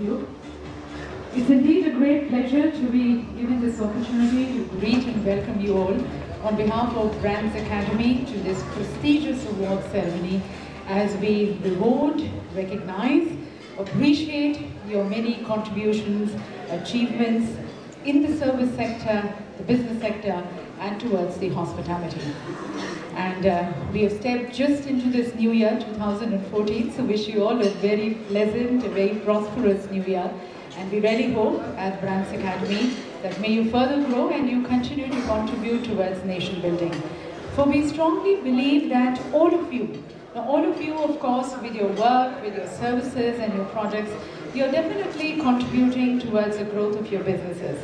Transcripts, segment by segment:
you. It's indeed a great pleasure to be given this opportunity to greet and welcome you all on behalf of Brands Academy to this prestigious award ceremony as we reward, recognize, appreciate your many contributions, achievements in the service sector, the business sector, and towards the hospitality. And we have stepped just into this new year, 2014, so wish you all a very pleasant, a very prosperous new year. And we really hope at Brands Academy that may you further grow and you continue to contribute towards nation building. For we strongly believe that all of you, of course, with your work, with your services and your projects, you're definitely contributing towards the growth of your businesses.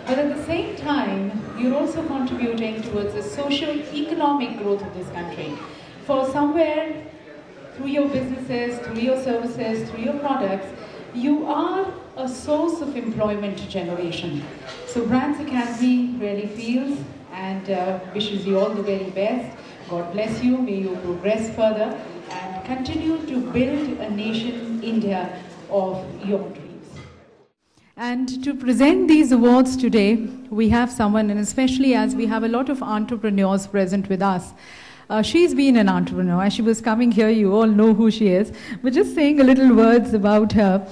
But at the same time, you're also contributing towards the socio-economic growth of this country. For somewhere, through your businesses, through your services, through your products, you are a source of employment generation. So Brands Academy really feels and wishes you all the very best. God bless you, may you progress further and continue to build a nation, India, of your dreams. And to present these awards today, we have someone, and especially as we have a lot of entrepreneurs present with us. She's been an entrepreneur. As she was coming here, you all know who she is. But just saying a little words about her.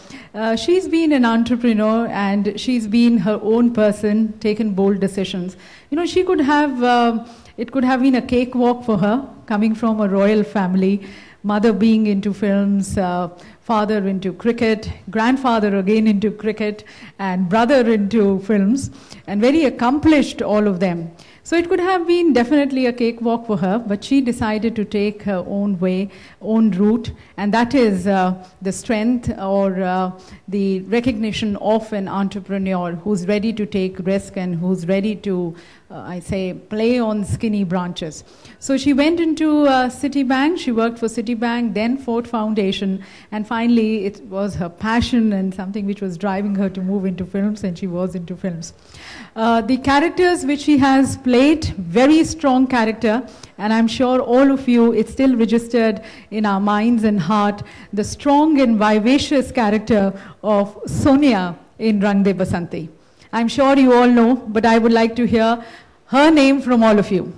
She's been an entrepreneur and she's been her own person, taken bold decisions. You know, she could have, it could have been a cakewalk for her, coming from a royal family, mother being into films, father into cricket, grandfather again into cricket, and brother into films, and very accomplished, all of them. So it could have been definitely a cakewalk for her, but she decided to take her own way, own route, and that is the strength or the recognition of an entrepreneur who's ready to take risk and who's ready to, I say, play on skinny branches. So she went into Citibank, she worked for Citibank, then Ford Foundation, and finally it was her passion and something which was driving her to move into films, and she was into films. The characters which she has played, very strong character, and I'm sure all of you, it's still registered in our minds and heart, the strong and vivacious character of Sonia in Rang De Basanti. I'm sure you all know, but I would like to hear her name from all of you.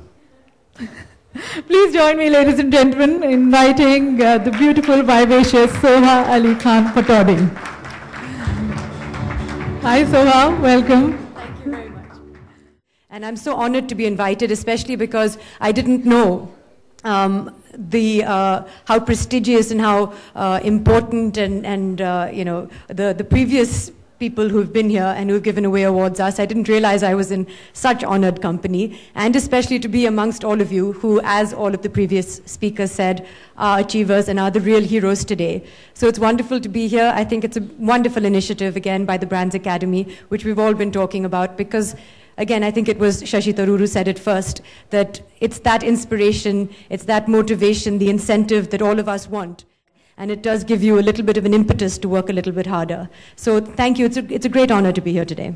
Please join me, ladies and gentlemen, in inviting the beautiful, vivacious Soha Ali Khan Patodi. Hi Soha, welcome. And I'm so honored to be invited, especially because I didn't know how prestigious and how important and you know, the previous people who've been here and who've given away awards are. I didn't realize I was in such honored company, and especially to be amongst all of you who, as all of the previous speakers said, are achievers and are the real heroes today. So it's wonderful to be here. I think it's a wonderful initiative, again, by the Brands Academy, which we've all been talking about, because again, I think it was Shashi Tharoor who said it first, that it's that inspiration, it's that motivation, the incentive that all of us want. And it does give you a little bit of an impetus to work a little bit harder. So thank you. It's a great honor to be here today.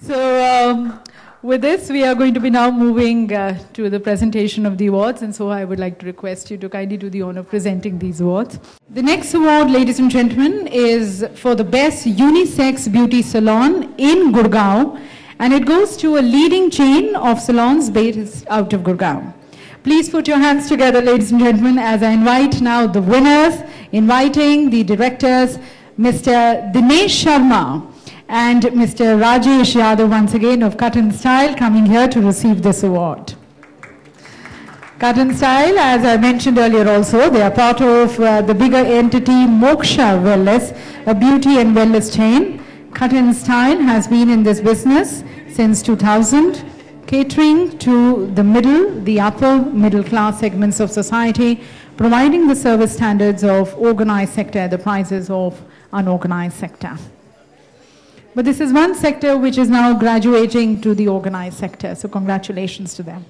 So with this, we are going to be now moving to the presentation of the awards. And so I would like to request you to kindly do the honor of presenting these awards. The next award, ladies and gentlemen, is for the best unisex beauty salon in Gurgaon. And it goes to a leading chain of salons based out of Gurgaon. Please put your hands together, ladies and gentlemen, as I invite now the winners, inviting the directors, Mr. Dinesh Sharma and Mr. Rajesh Yadav, once again, of Cut and Style, coming here to receive this award. Cut and Style, as I mentioned earlier also, they are part of the bigger entity Moksha Wellness, a beauty and wellness chain. Cut and Style has been in this business since 2000, catering to the upper middle class segments of society, providing the service standards of organized sector at the prices of unorganized sector. But this is one sector which is now graduating to the organized sector, so congratulations to them.